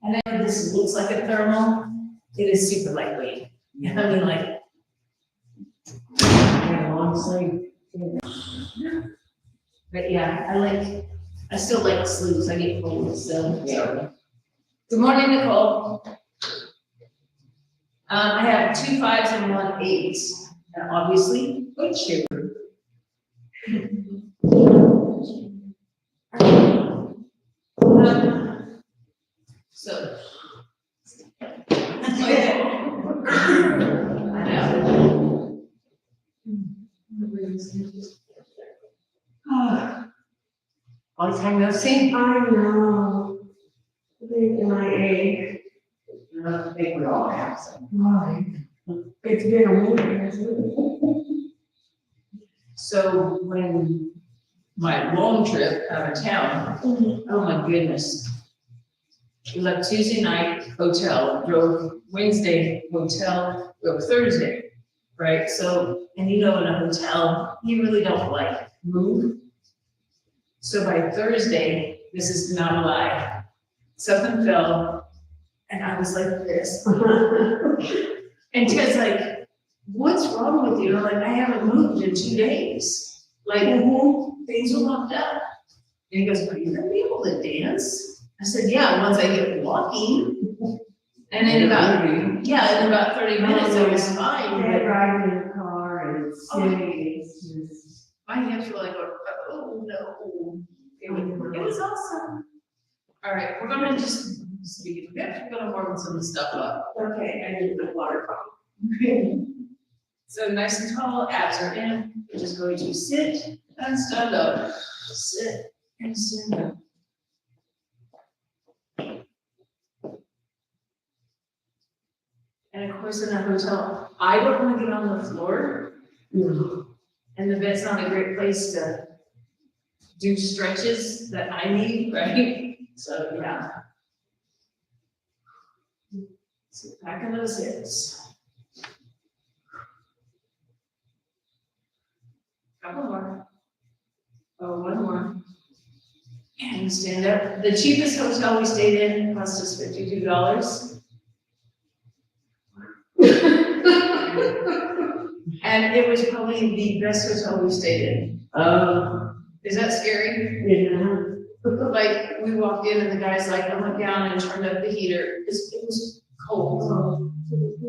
And I know this looks like a thermal, it is super lightweight. I mean, like, Honestly. but yeah, I still like sleeves, I get cold, so. Yeah. Good morning, Nicole. I have 2 5s and 1 8, and obviously, good shoe. So. I know. Long time no see. I know. MIA. I think we all have some. Right. It's been a week, hasn't it? So when my long trip out of town, oh my goodness. We left Tuesday night, hotel, drove Wednesday, hotel, drove Thursday, right? So, and you know, in a hotel, you really don't like move. So by Thursday, this is not a lie, something fell and I was like this. And Ted's like, what's wrong with you? I'm like, I haven't moved in 2 days. Like, things are locked up. And he goes, are you gonna be able to dance? I said, yeah, once I get walking. And in about 30 minutes, I was fine. Dad But riding in the car and sitting, it's just. my hips were like, oh no. It was awesome. All right, we're gonna just, speaking of hips, we're gonna warm some stuff up. Okay, I need the water bottle. So nice and tall, abs are in. We're just going to sit and stand up. Sit and stand up. And of course, in a hotel, I don't want to get on the floor. No. And the bed's not a great place to do stretches that I need, right? So, yeah. So back in those hips. Couple more. Oh, one more. And stand up. The cheapest hotel we stayed in cost us $52. And it was probably the best hotel we stayed in. Is that scary? Yeah. Like, we walked in and the guy's like, I went down and turned up the heater, because it was cold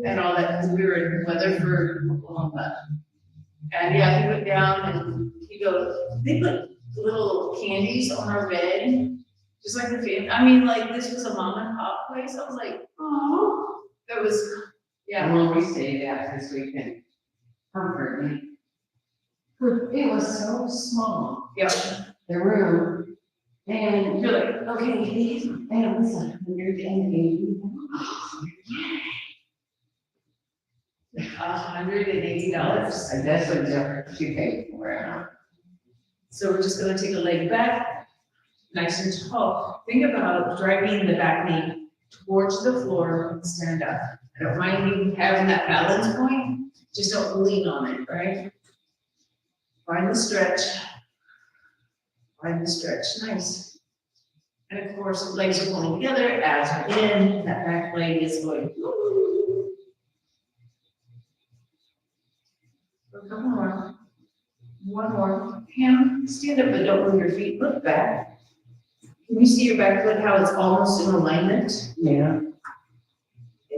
and all that, because we were in Weatherford, Oklahoma. And yeah, he went down and he goes, they put little candies on our bed, just like the family. I mean, like, this was a mom and pop place. I was like, oh, that was, yeah. Well, we stayed at this weekend. Comfort me. It was so small, Yeah. the room, and You're like, okay, these, and it was $180. $180. And that's what difference you paid for it. So we're just gonna take a leg back, nice and tall. Think about driving the back knee towards the floor and stand up. I don't mind you having that balance point, just don't lean on it, right? Find the stretch. Find the stretch, nice. And of course, legs are pulling together, abs are in, that back leg is going. A couple more. One more. Hand, stand up, but don't move your feet, look back. Can you see your back foot, how it's almost in alignment? Yeah.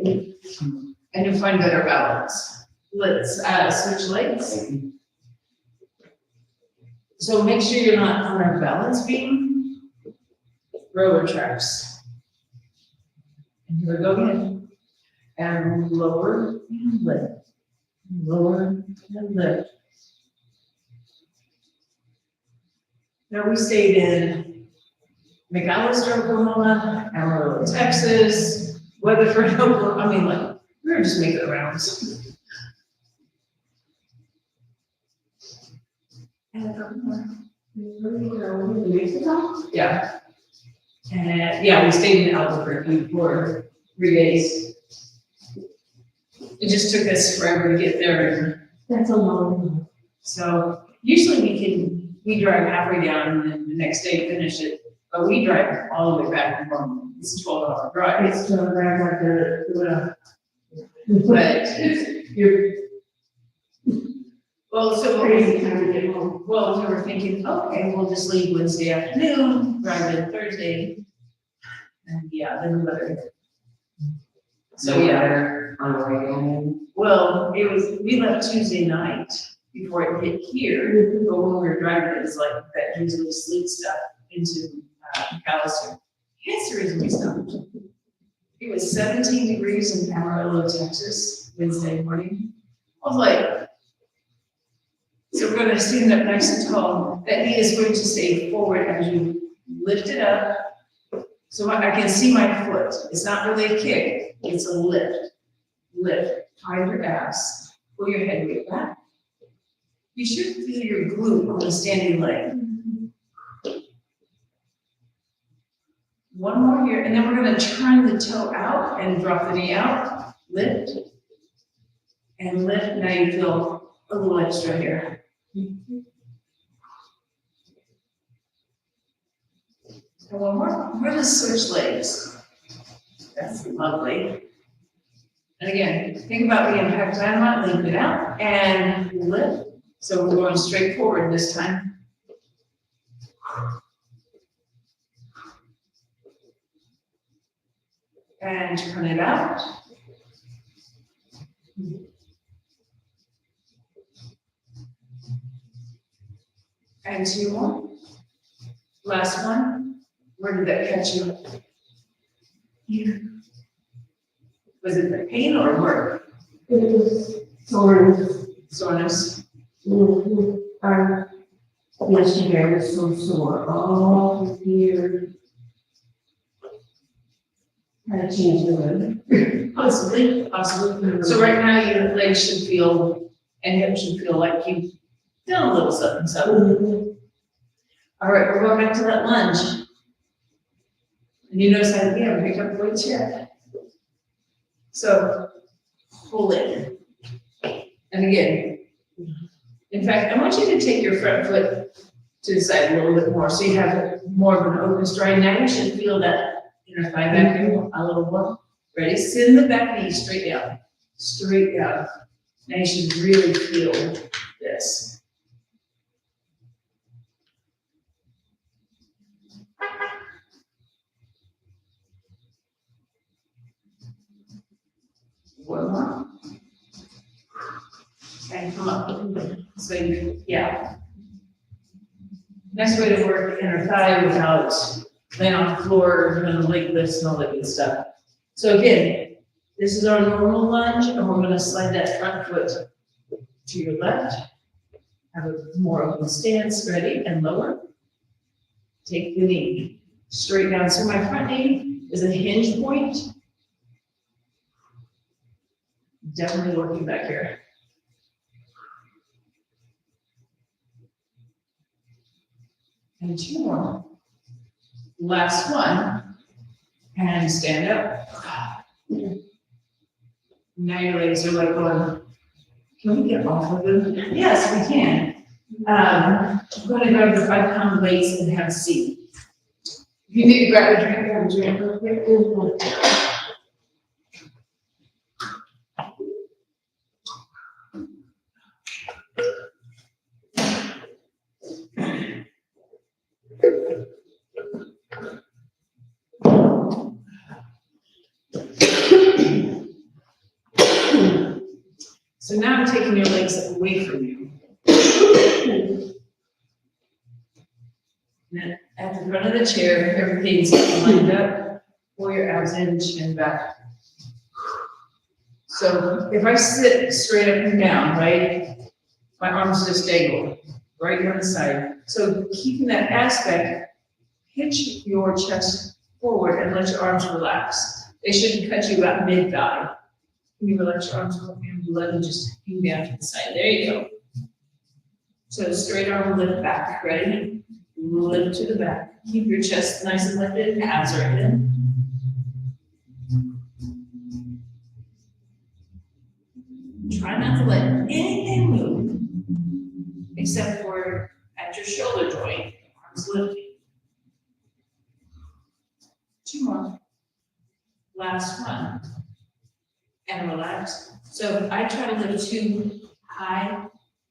And you'll find better balance. Let's switch legs. So make sure you're not on our balance beam. Rower traps. And here we go again. And lower and lift. Lower and lift. Now we stayed in McAllister, Oklahoma, Amarillo, Texas, Weatherford, Oklahoma. I mean, like, we were just making the rounds. And a couple more. Yeah. And yeah, we stayed in Albuquerque for 3 days. It just took us forever to get there. That's a long. So usually we drive halfway down and then the next day finish it, but we drive all the way back and forth. it's a 12-hour drive. It's still right at the, But, you're well, so crazy time to get home. well, we were thinking, okay, we'll just leave Wednesday afternoon, drive in Thursday. And yeah, then the weather hit. So, yeah, On the way home. well, we left Tuesday night before it hit here, but when we were driving, it was like that usually sleet stuff into McAllister. Hence the reason we stopped. It was 17 degrees in Amarillo, Texas, Wednesday morning. I was like, so we're gonna stand up nice and tall. That knee is going to stay forward as you lift it up. So I can see my foot. It's not really a kick, it's a lift. Lift, tie your ass, pull your head weight back. You should feel your glute on the standing leg. One more here, and then we're gonna turn the toe out and drop the knee out, lift. And lift, now you feel a little extra here. And one more, we're gonna switch legs. That's lovely. And again, think about the impact dynamite, leave it out, and lift. So we're going straight forward this time. And turn it out. And two more. Last one. Where did that catch you? Here. Was it the pain or work? It was soreness. Soreness. Yesterday I was so sore all here. Had to change the weather. Possibly, possibly. So right now your legs should feel, and hips should feel like you've done a little something, something. All right, we're going back to that lunge. And you notice I haven't picked up weights yet. So, pull in. And again, in fact, I want you to take your front foot to the side a little bit more, so you have more of an open stride. Now you should feel that inner thigh back here a little more. Ready? Send the back knee straight down. Straight down. Now you should really feel this. One more. And come up. So you, yeah. Next way to work inner thigh without laying on the floor, doing the leg lifts and all that good stuff. So again, this is our normal lunge, and we're gonna slide that front foot to your left. Have a more open stance, ready, and lower. Take the knee straight down. So my front knee is a hinge point. Definitely working back here. And two more. Last one. And stand up. Now your legs are like going, can we get off of them? Yes, we can. I'm going to grab the 5-pound weights and have a seat. If you need to grab a drink, have a drink real quick. So now I'm taking your legs away from you. And at the front of the chair, everything's lined up, pull your abs in, chin back. So if I sit straight up and down, right, my arms just dangle right here on the side. So keeping that aspect, pitch your chest forward and let your arms relax. They shouldn't cut you about mid-thigh. Can you relax your arms over and let them just hang down to the side? There you go. So straight arm lift back, ready? Lift to the back. Keep your chest nice and lifted, abs are in. Try not to let anything move, except for at your shoulder joint, arms lifting. Two more. last one and relax. So if I try to lift too high,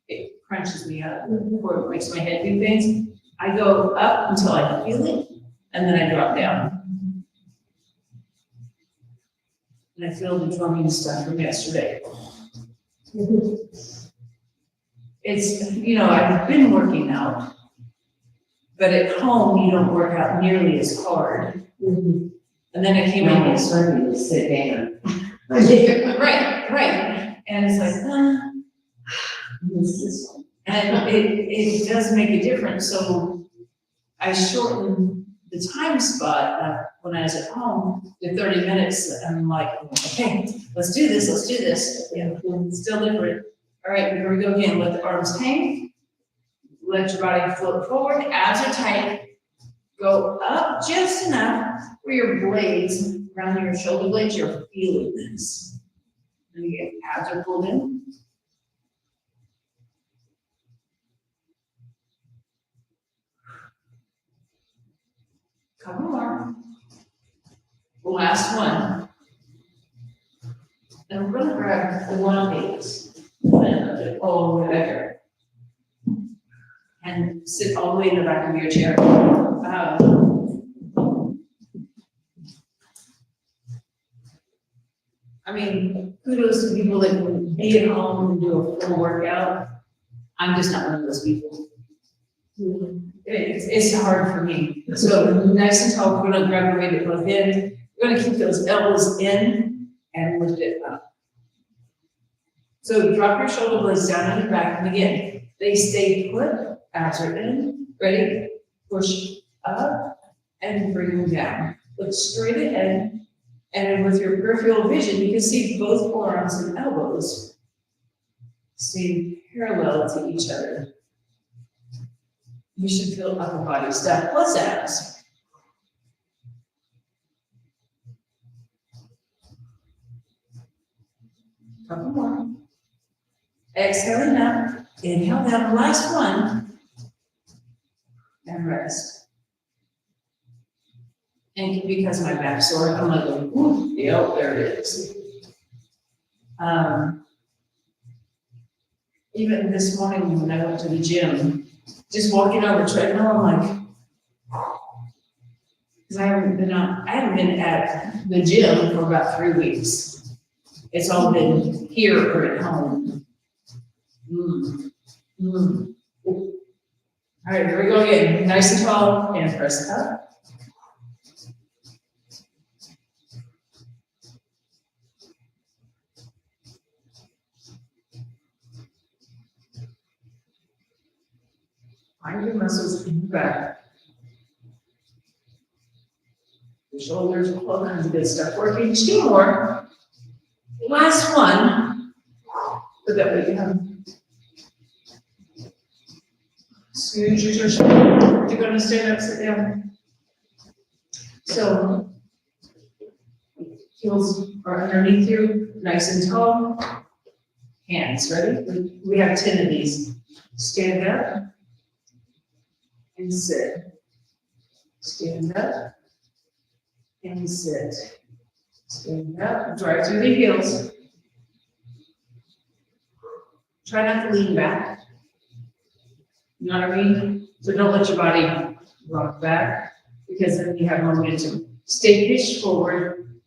it crunches me up or it makes my head do things. I go up until I feel it and then I drop down. And I feel the drumming stuff from yesterday. It's, you know, I've been working out, but at home you don't work out nearly as hard. And then I came in. It's starting to sit down. Right. And it's like, and it does make a difference. So I shortened the time spot when I was at home to 30 minutes. I'm like, okay, let's do this. Yeah, still different. All right, here we go again. Let the arms hang. Let your body float forward. Abs are tight. Go up just enough where your blades, around your shoulder blades, you're feeling this. And again, abs are pulled in. Couple more. Last one. And we're gonna grab the one of these. All the way back. And sit all the way in the back of your chair. I mean, kudos to people that can be at home and do a full workout. I'm just not one of those people. It's hard for me. So nice and tall, we're gonna grab the weight at both ends. We're gonna keep those elbows in and lift it up. So drop your shoulder blades down on your back, and again, they stay put, abs are in, ready, push up, and bring them down. Look straight ahead, and then with your peripheral vision, you can see both forearms and elbows stay parallel to each other. You should feel upper body stuff plus abs. Couple more. Exhaling up, inhale down, last one, and rest. And because my back's sore, I'm like, ooh, yep, there it is. Even this morning when I went to the gym, just walking on the treadmill, I'm like, because I haven't been at the gym for about 3 weeks. It's all been here or at home. All right, here we go again. Nice and tall, and press up. Find your muscles in the back. The shoulders, all kinds of good stuff working. Just 2 more. Last one. Put that weight down. Scoot your shoulder. You're gonna stand up, sit down. So, heels are underneath you, nice and tall. Hands, ready? We have 10 of these. Stand up. And sit. Stand up. And sit. Stand up. Drive through the heels. Try not to lean back. You know what I mean? So don't let your body rock back, because then you have momentum. Stay pitched forward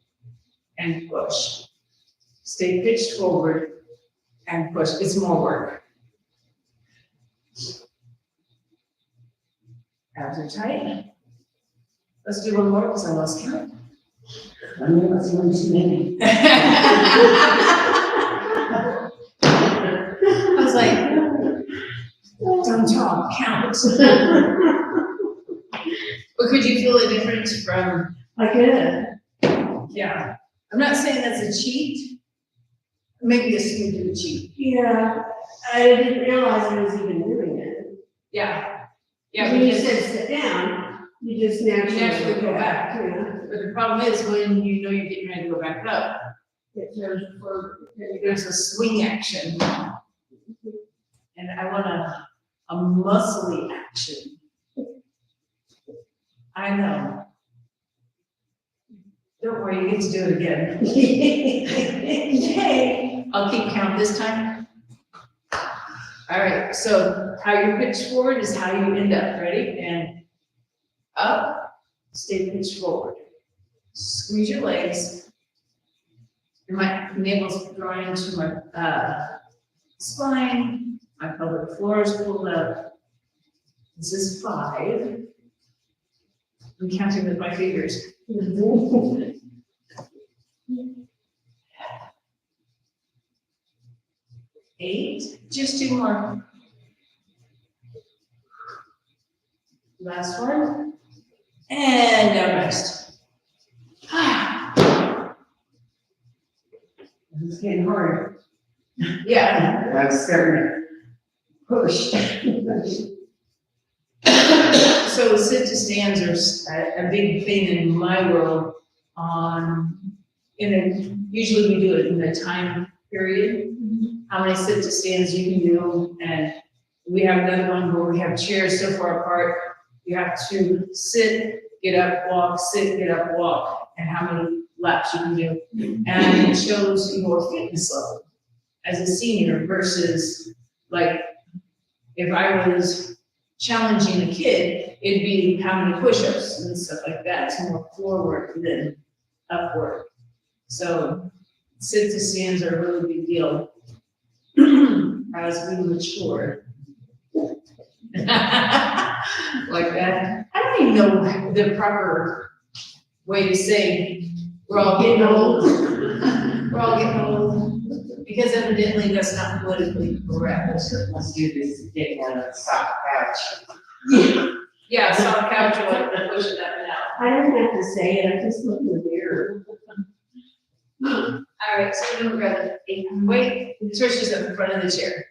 and push. Stay pitched forward and push. It's more work. Abs are tight. Let's do one more because I lost count. I know that's one too many. I was like, don't talk, count. But could you feel a difference from? I could. Yeah. I'm not saying that's a cheat. Maybe a smooth of a cheat. Yeah, I didn't realize I was even doing it. Yeah. Yeah, When you because said sit down, you just naturally go back. Yeah. But the problem is when you know you're getting ready to go back up, It turns forward. there's a swing action. And I want a muscly action. I know. Don't worry, you get to do it again. Yay! I'll keep count this time. All right, so how you pitch forward is how you end up. Ready? And up, stay pitched forward. Squeeze your legs. My navel's drawing into my spine. My pelvic floor is pulled up. This is 5. I'm counting with my fingers. 8, just 2 more. Last one. And now rest. It's getting hard. Yeah. That's starting to push. So sit to stands are a big thing in my world usually we do it in a time period. How many sit to stands you can do, and we have another one where we have chairs so far apart, you have to sit, get up, walk, sit, get up, walk, and how many laps you can do. And it shows your fitness level as a senior versus like if I was challenging a kid, it'd be how many push-ups and stuff like that. It's more forward than upward. So sit to stands are a really big deal as we mature. Like that. I don't even know the proper way to say we're all getting old. We're all getting old. Because evidently that's not politically correct. Let's do this, get on a soft couch. Yeah, soft couch or like pushing up and out. I don't have to say it, I just look in the mirror. All right, so we're gonna grab the weight, Tricia's at the front of the chair.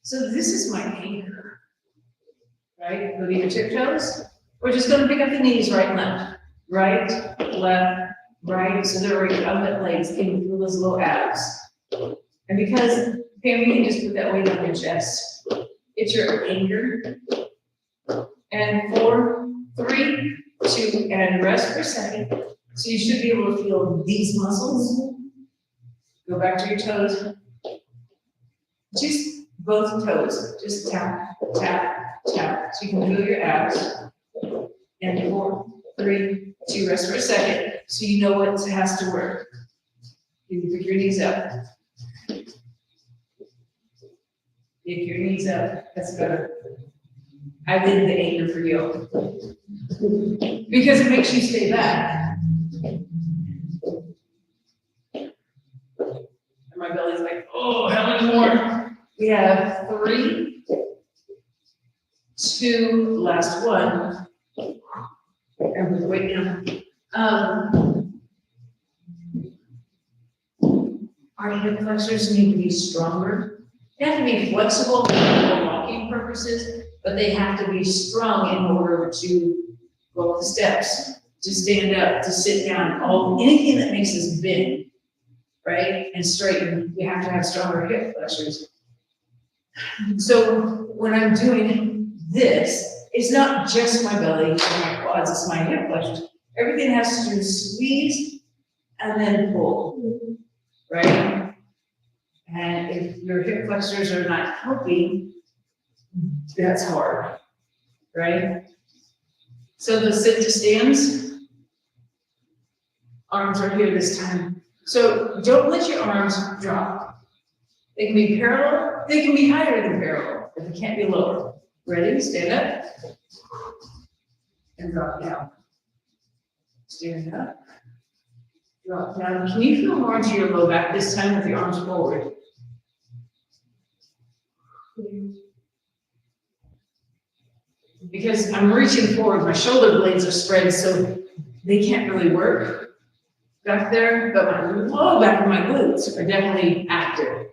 So this is my anchor, right? Go to your tiptoes. We're just gonna pick up the knees, right and left, right, left, right. So they're recumbent legs, can you feel those little abs? And because, Pam, you can just put that weight on your chest. It's your anchor. And 4, 3, 2, and rest for a second. So you should be able to feel these muscles. Go back to your toes. Just both toes. Just tap, tap, tap. So you can feel your abs. And 4, 3, 2, rest for a second. So you know what has to work. You can pick your knees up. Pick your knees up. That's better. I did the anchor for you. Because it makes you stay back. And my belly's like, oh, how many more? We have 3, 2, last one. And we're waiting. Our hip flexors need to be stronger. They have to be flexible for walking purposes, but they have to be strong in order to go up the steps, to stand up, to sit down, anything that makes us bend, right, and straighten, we have to have stronger hip flexors. So when I'm doing this, it's not just my belly and my quads, it's my hip flexors. Everything has to do squeeze and then pull, right? And if your hip flexors are not helping, that's hard, right? So the sit to stands, arms are here this time. So don't let your arms drop. They can be parallel, they can be higher than parallel, but they can't be lower. Ready? Stand up. And drop down. Stand up. Drop down. Can you feel more into your low back this time with your arms forward? Because I'm reaching forward, my shoulder blades are spread, so they can't really work back there, but my low back and my glutes are definitely active.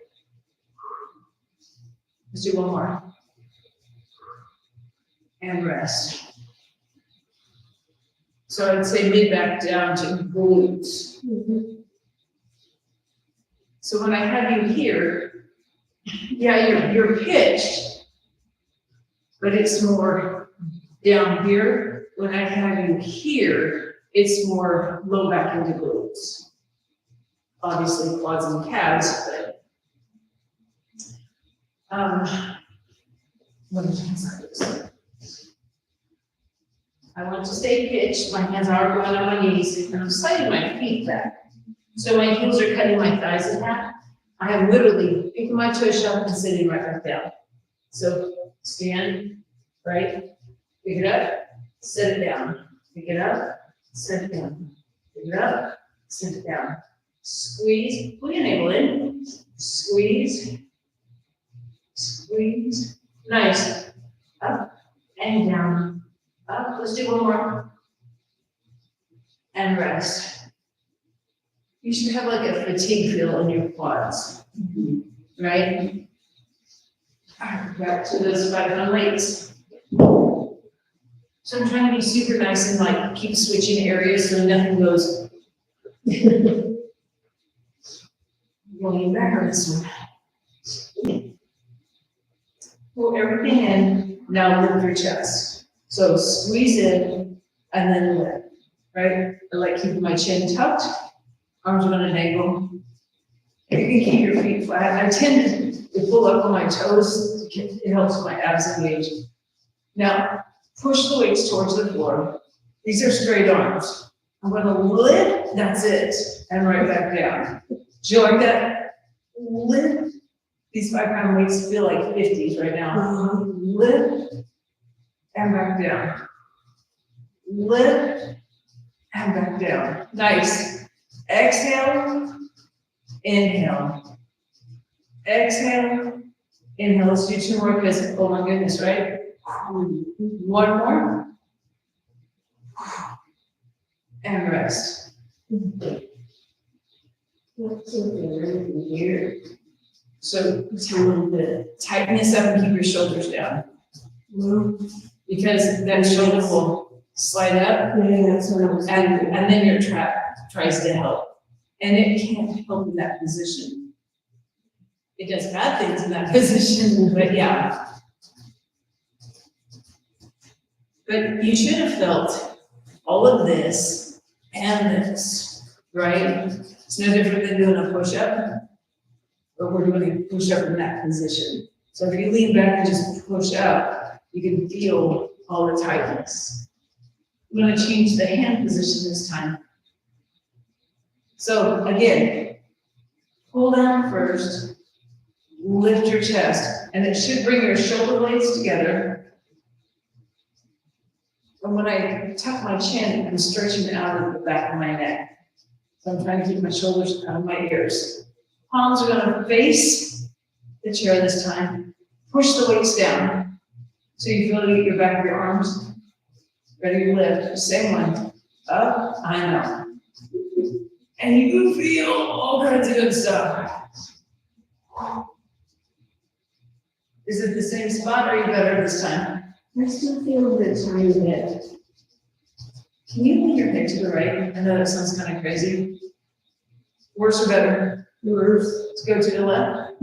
Let's do one more. And rest. So I'd say mid back down to glutes. So when I have you here, yeah, you're pitched, but it's more down here. When I have you here, it's more low back into glutes. Obviously quads and calves, but what did I say? I want to stay pitched, my hands are going on my knees, and I'm sliding my feet back. So my heels are cutting my thighs in half. I am literally picking my toes up and sitting right back down. So stand, right, pick it up, set it down, pick it up, set it down, pick it up, set it down. Squeeze, pull your navel in, squeeze, squeeze, nice, up and down, up, let's do one more, and rest. You should have like a fatigue feel in your quads, right? All right, back to those 5-pound weights. So I'm trying to be super nice and like keep switching areas so nothing goes going backwards. Pull everything in, now lift your chest. So squeeze in and then lift, right? I like keeping my chin tucked, arms on an angle. If you can keep your feet flat, I tend to pull up on my toes. It helps my abs engage. Now, push the weights towards the floor. These are straight arms. I'm gonna lift, that's it, and right back down. Do you like that? Lift. These 5-pound weights feel like 50s right now. Lift and back down. Lift and back down. Nice. Exhale, inhale. Exhale, inhale. Let's do 2 more because, oh my goodness, right? 1 more. And rest. Here. So a little bit. Tighten this up and keep your shoulders down. Because that shoulder will slide up and then your trap tries to help. And it can't help in that position. It does bad things in that position, but yeah. But you should have felt all of this and this, right? It's no different than doing a push-up, but we're doing a push-up in that position. So if you lean back and just push up, you can feel all the tightness. I'm gonna change the hand position this time. So again, pull down first, lift your chest, and it should bring your shoulder blades together. And when I tuck my chin, I'm stretching out of the back of my neck. So I'm trying to keep my shoulders out of my ears. Palms are gonna face the chair this time. Push the weights down. So you feel your back of your arms. Ready to lift, same one. Up, I know. And you feel all kinds of good stuff. Is it the same spot or are you better this time? I still feel the tiny bit. Can you move your head to the right? I know that sounds kind of crazy. Worse or better? Worse. Let's go to the left.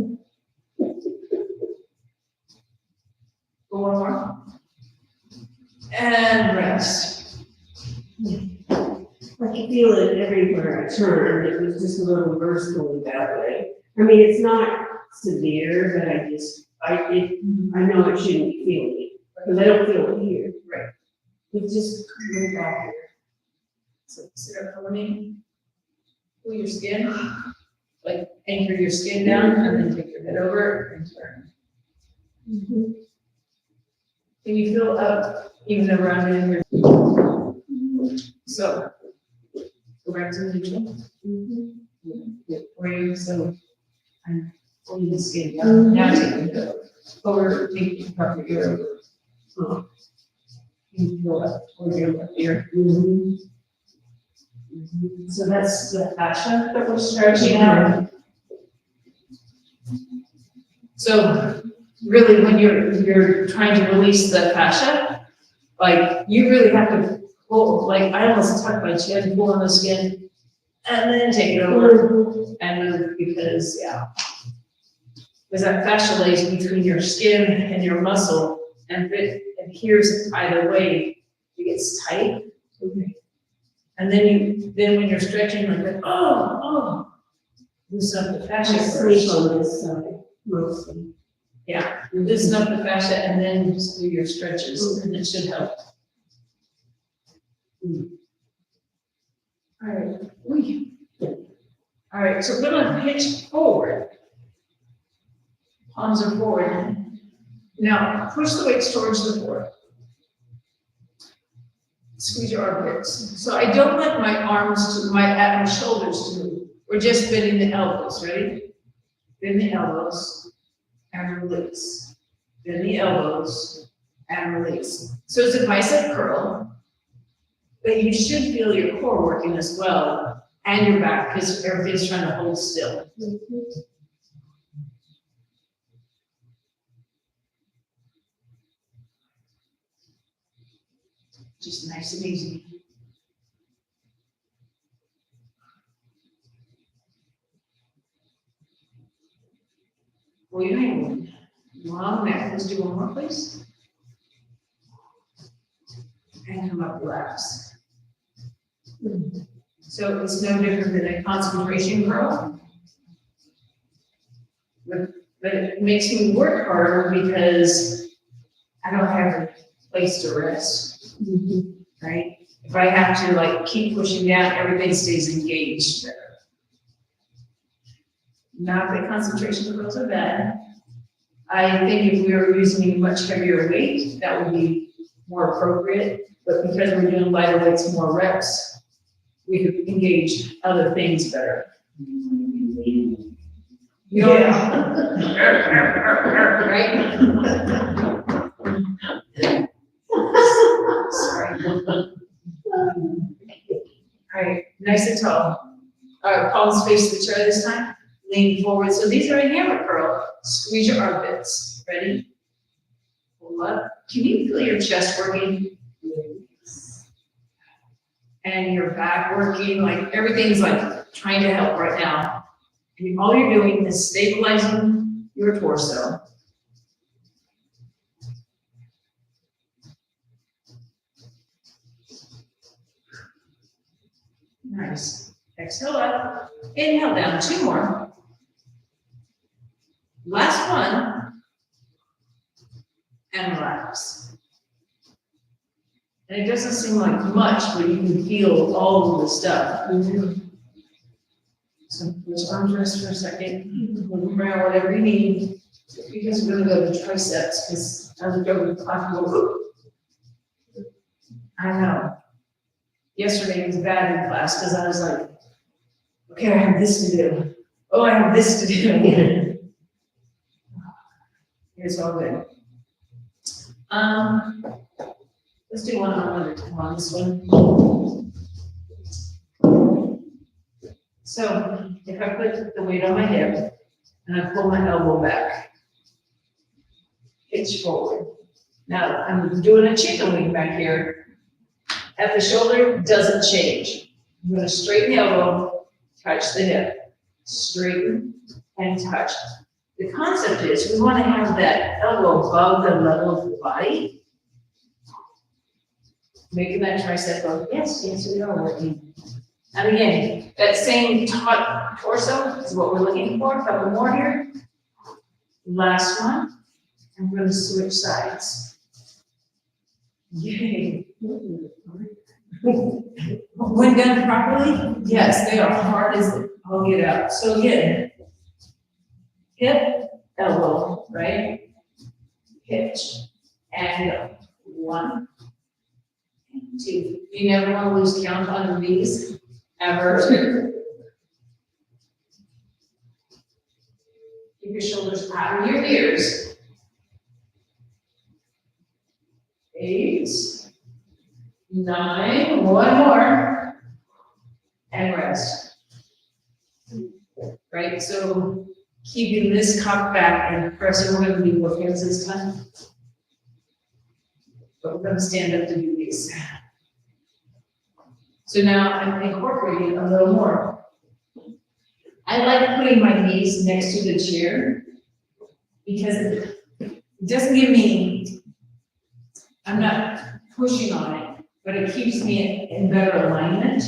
Go one more. And rest. I can feel it everywhere I turn. It was just a little worse going that way. I mean, it's not severe, but I know it shouldn't be feeling it, because I don't feel it here. Right. It just goes back here. So sit up for me. Pull your skin, like anchor your skin down and then take your head over and turn. Can you feel up even around in your, so go back to neutral. Where you, so I'm pulling the skin down. Now take your head over, take your puppet ear over. You feel up towards your left ear. So that's the fascia that we're stretching out. So really, when you're trying to release the fascia, like you really have to pull, like I almost tuck my chin, pull on the skin, and then take it over and move because, yeah. Because that fascia lays between your skin and your muscle, and if adheres either way, it gets tight. Okay. And then when you're stretching, like, oh, loosen up the I fascia sleep first. on this side mostly. Yeah, loosen up the fascia and then just do your stretches, and it should help. All right, all right, so we're gonna pitch forward. Palms are forward. Now, push the weights towards the floor. Squeeze your armpits. So I don't like my arms to, my shoulders to move. We're just bending the elbows, ready? Bend the elbows and release. Bend the elbows and release. So it's a bicep curl, but you should feel your core working as well and your back because everything's trying to hold still. Just nice and easy. Pull your hand. Long neck. Let's do one more, please. And come up, relax. So it's no different than a concentration curl. But it makes me work harder because I don't have a place to rest. Right? If I have to like keep pushing down, everything stays engaged better. Not that concentration curls are bad. I think if we were using much heavier weight, that would be more appropriate. But because we're doing lighter weights, more reps, we could engage other things better. Right? Sorry. All right, nice and tall. All right, palms face the chair this time. Lean forward. So these are a hammer curl. Squeeze your armpits. Ready? Pull up. Can you feel your chest working? And your back working? Like everything's like trying to help right now. And all you're doing is stabilizing your torso. Nice. Exhale up. Inhale down. 2 more. Last one. And relax. And it doesn't seem like much, but you can feel all of the stuff. So let's arms rest for a second. Move around whatever you need. Because we're gonna go to triceps, because I looked over the clock and go, I know. Yesterday was bad in class because I was like, okay, I have this to do. Oh, I have this to do. It's all good. Let's do one arm at a time on this one. So if I put the weight on my hip and I pull my elbow back, pitch forward. Now I'm doing a chicken wing back here. At the shoulder doesn't change. I'm going to straighten the elbow, touch the hip, straighten and touch. The concept is we want to have that elbow above the level of the body. Making that tricep go, yes, we are working. And again, that same taut torso is what we're looking for. A couple more here. Last one. And we're going to switch sides. Yay. When done properly, yes, they are hard as all get out. So again, hip, elbow, right? Pitch, and go. 1, 2. You never want to lose count on these, ever. Keep your shoulders out of your ears. 8, 9, one more, and rest. Right, so keeping this cock back and pressing. We're going to do both hands this time. But we're going to stand up to do these. So now I'm incorporating a little more. I like putting my knees next to the chair because it doesn't give me I'm not pushing on it, but it keeps me in better alignment,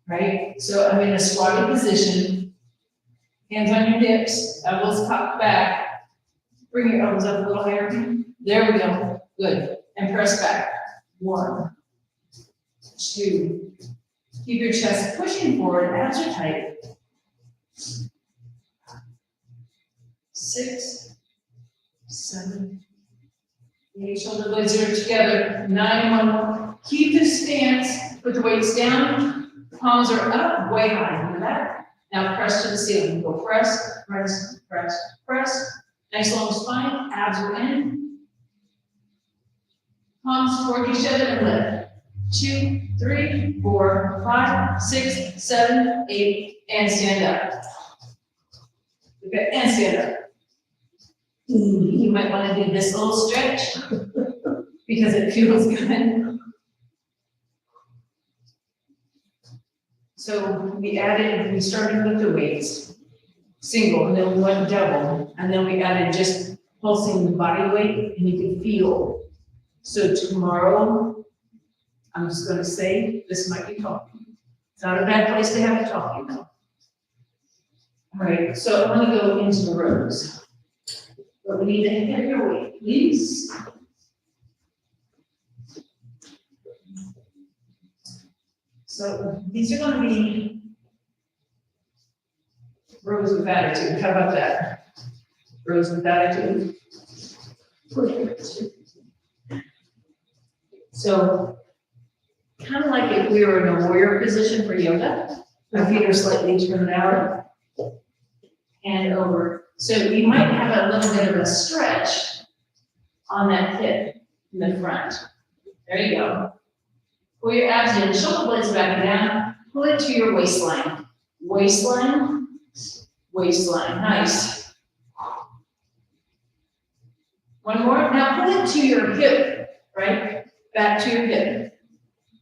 right? So I'm in a squatted position, hands on your hips, elbows cocked back, bring your elbows up a little higher. There we go, good, and press back. 1, 2, keep your chest pushing forward, abs are tight. 6, 7, 8, shoulder blades are together, 9, 1 more. Keep the stance, put the weights down, palms are up, way high, remember that? Now press to the ceiling, go press, press, press, press. Nice long spine, abs are in. Palms toward each other and lift. 2, 3, 4, 5, 6, 7, 8, and stand up. Okay, and stand up. You might want to do this little stretch because it feels good. So we started with the weights, single, and then we went double, and then we added just pulsing the body weight, and you can feel. So tomorrow, I'm just gonna say, this might be talking. It's not a bad place to have a talking though. All right, so I'm gonna go into the rows. But we need to hit your weight, please. So these are gonna be rows with attitude. How about that? Rows with attitude. So kind of like if we were in a warrior position for yoga, our feet are slightly turned out and over. So you might have a little bit of a stretch on that hip in the front. There you go. Pull your abs in, shoulder blades back and down, pull it to your waistline. Waistline, waistline, nice. One more, now pull it to your hip, right? Back to your hip,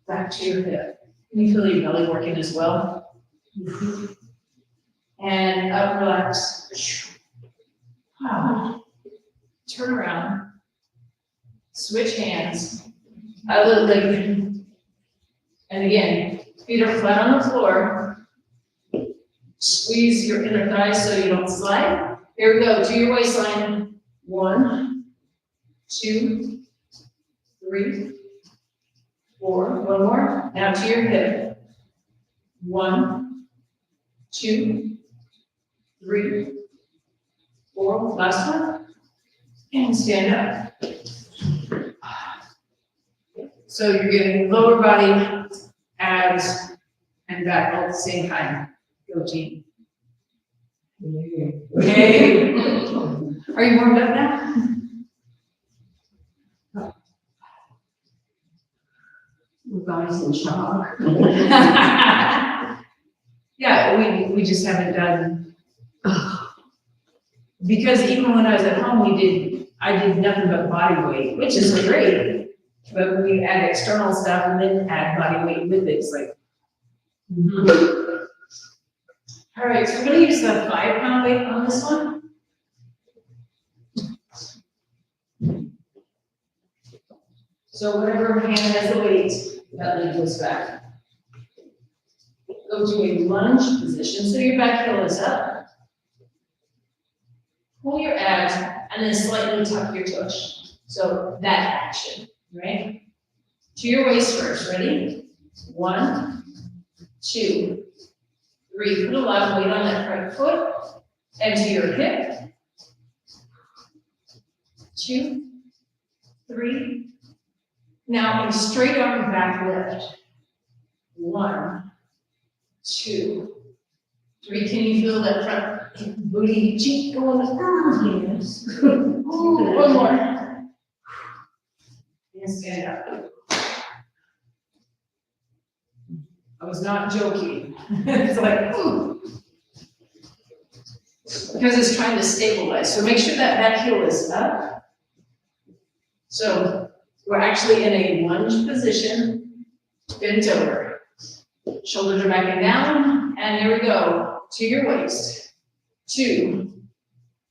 back to your hip. Can you feel your belly working as well? And up, relax. Turn around, switch hands, other leg. And again, feet are flat on the floor. Squeeze your inner thighs so you don't slide. Here we go, to your waistline. 1, 2, 3, 4. One more. Now to your hip. 1, 2, 3, 4. Last one. And stand up. So you're getting lower body, abs, and back all at the same time. Go team. Okay. Are you warmed up now? My body's in shock. Yeah, we just haven't done. Because even when I was at home, I did nothing but body weight, which is great. But when you add external stuff and then add body weight with it, it's like. All right, so we're gonna use the 5-pound weight on this one. So whatever hand has the weight, that leg goes back. Go to a lunge position, so your back heel is up. Pull your abs and then slightly tuck your tush. So that action, right? To your waist first, ready? 1, 2, 3. Put a lot of weight on that front foot and to your hip. 2, 3. Now a straight arm back lift. 1, 2, 3. Can you feel that front booty cheek going? Yes. Ooh, one more. And stand up. I was not joking. It's like, ooh. Because it's trying to stabilize. So make sure that back heel is up. So we're actually in a lunge position, bent over. Shoulders are back and down, and here we go. To your waist. 2,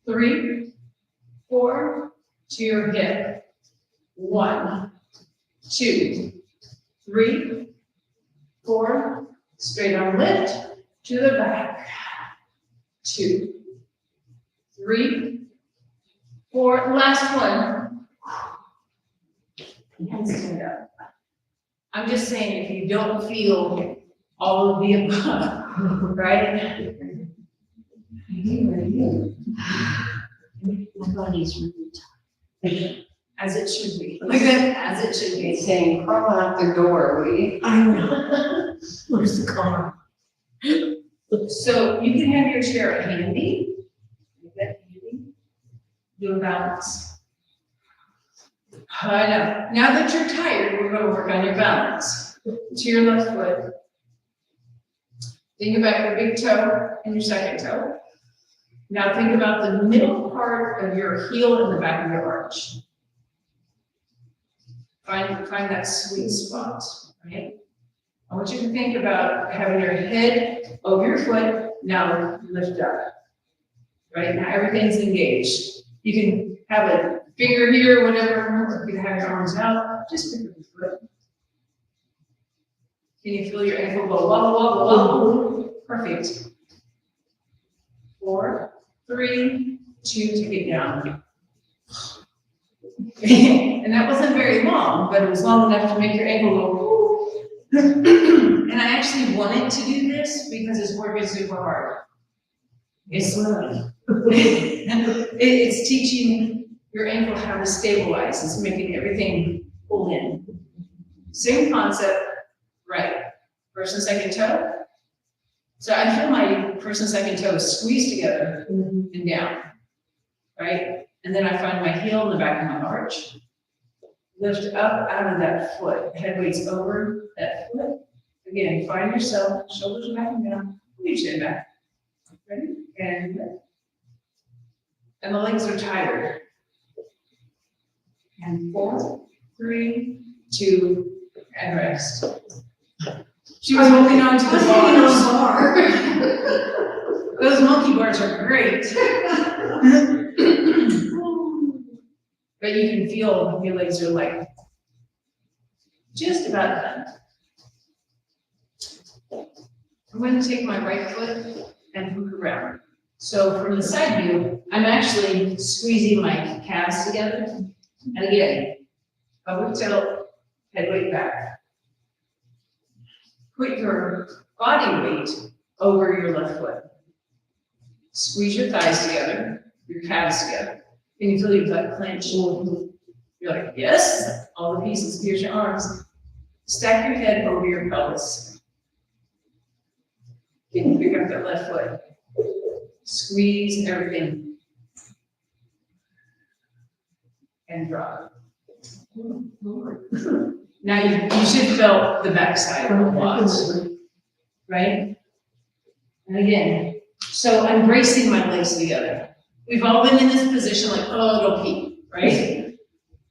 3, 4, to your hip. 1, 2, 3, 4, straight arm lift to the back. 2, 3, 4, last one. And stand up. I'm just saying, if you don't feel all of the above, right? My body's really tired. As it should be. Look at- As it should be. He's saying, crawl out the door, will you? I know. Where's the car? So you can have your chair handy. Leave that handy. Do a balance. I know. Now that you're tired, we're gonna work on your balance. To your left foot. Think about your big toe and your second toe. Now think about the middle part of your heel and the back of your arch. Find that sweet spot, right? I want you to think about having your head over your foot, now lift up. Right, now everything's engaged. You can have a finger here, whatever, you can have your arms out, just pick up your foot. Can you feel your ankle go wobble, wobble, wobble? Perfect. 4, 3, 2, take it down. And that wasn't very long, but it was long enough to make your ankle go, and I actually wanted to do this because it's working super hard. It's it's teaching your ankle how to stabilize. It's making everything pull in. Same concept, right? First and second toe. So I feel my first and second toes squeeze together and down, right? And then I find my heel in the back of my arch. Lift up out of that foot, head weights over that foot. Again, find yourself, shoulders back and down, pull your chin back. Ready? And lift. And the legs are tired. And 4, 3, 2, and rest. She was holding on to the bar. Those monkey bars are great. But you can feel your legs are like just about done. I'm going to take my right foot and hook around. So from the side view, I'm actually squeezing my calves together. And again, upward tilt, head weight back. Put your body weight over your left foot. Squeeze your thighs together, your calves together. Can you feel your butt clench? You're like, yes, all the pieces. Here's your arms. Stack your head over your pelvis. Can you pick up that left foot? Squeeze everything. And drop. Now you should feel the backside a lot, right? And again, so I'm bracing my legs together. We've all been in this position like, oh, it'll peak, right?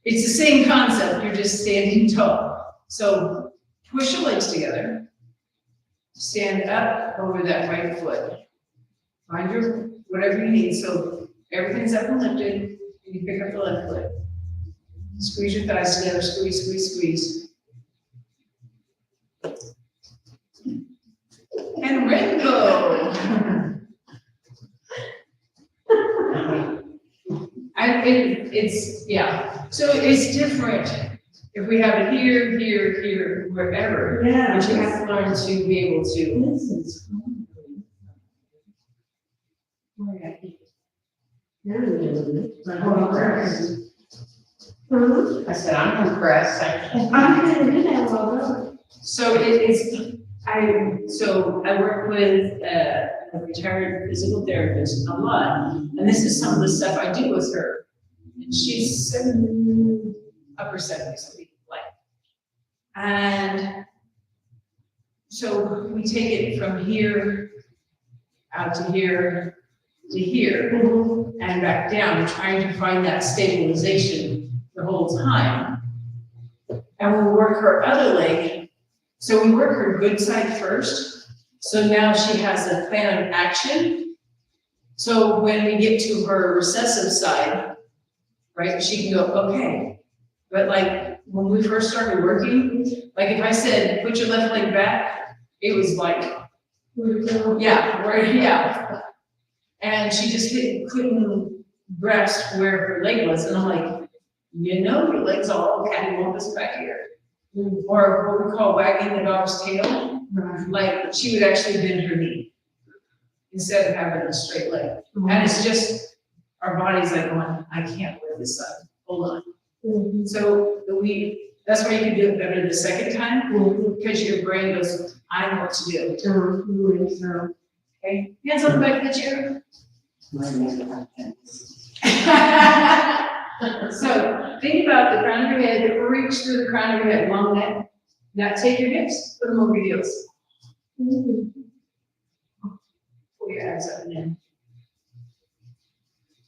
It's the same concept, you're just standing tall. So push your legs together. Stand up over that right foot. Find your, whatever you need. So everything's up and lifted, and you pick up the left foot. Squeeze your thighs together, squeeze, squeeze, squeeze. And rainbow. Yeah. So it's different if we have it here, here, here, wherever. Yeah. But you have to learn to be able to. This is I said, I'm impressed. So I work with a retired physical therapist a lot, and this is some of the stuff I do with her. And she's upper 70s, I think, like. And so we take it from here out to here to here and back down, trying to find that stabilization the whole time. And we'll work her other leg. So we work her good side first. So now she has a plan of action. So when we get to her recessive side, right, she can go, okay, But like, when we first started working, like if I said, put your left leg back, it was like, yeah. And she just couldn't grasp where her leg was, and I'm like, you know, your legs are all cattywampus back here. Or what we call wagging the dog's tail, like she would actually bend her knee instead of having a straight leg. And it's just, our body's like going, I can't lift this up, hold on. So that's why you can do it better the second time, because your brain goes, I know what to do. Okay, hands on the back of the chair. So think about the crown of your head, reach through the crown of your head, long neck. Now take your hips, put them over your heels. Pull your abs up and in.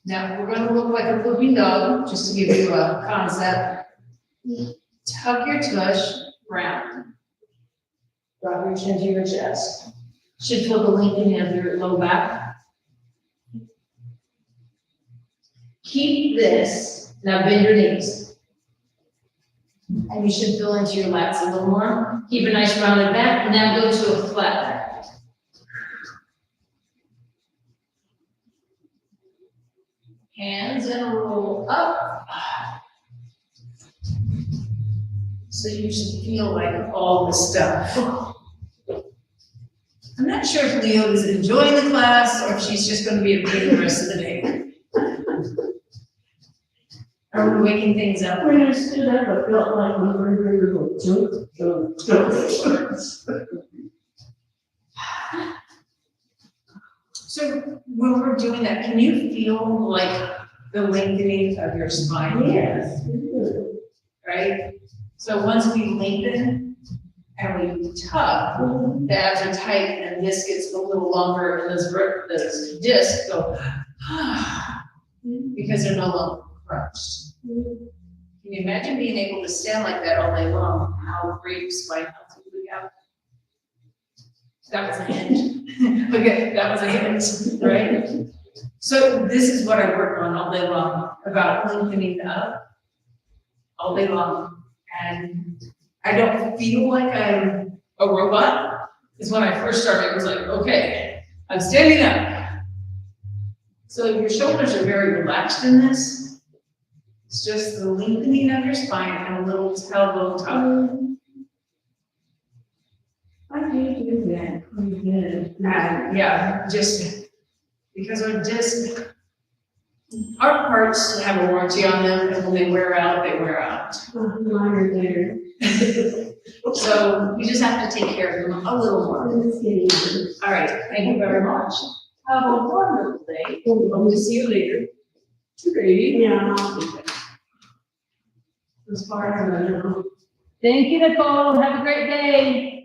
Now we're gonna look like a pooping dog, just to give you a concept. Tuck your tush round. Drop your chin to your chest. Should feel the lengthening of your low back. Keep this, now bend your knees. And you should feel into your lats a little more. Keep a nice rounded back, and now go to a flat back. Hands and roll up. So you should feel like all the stuff. I'm not sure if Leo is enjoying the class or if she's just going to be a pain the rest of the day. Are we waking things up? When I stood up, I felt like my burger was jump. So when we're doing that, can you feel like the lengthening of your spine? Yes. Right? So once we lengthen and we tuck, the abs are tight and this gets a little longer and those discs go because they're no longer crunched. Can you imagine being able to stand like that all day long? How great spine health would we have? That was a hint. Okay, that was a hint, right? So this is what I work on all day long, about lengthening up all day long. And I don't feel like I'm a robot, because when I first started, it was like, okay, I'm standing up. So your shoulders are very relaxed in this. It's just the lengthening of your spine and a little tailbone tuck. I do that pretty good. Yeah, just because our disc, our parts have a warranty on them, and when they wear out, they wear out. Mine are there. So you just have to take care of them a little more. All right, thank you very much. Have a wonderful day. Hope to see you later. Yeah. As far as I know. Thank you, Nicole. Have a great day.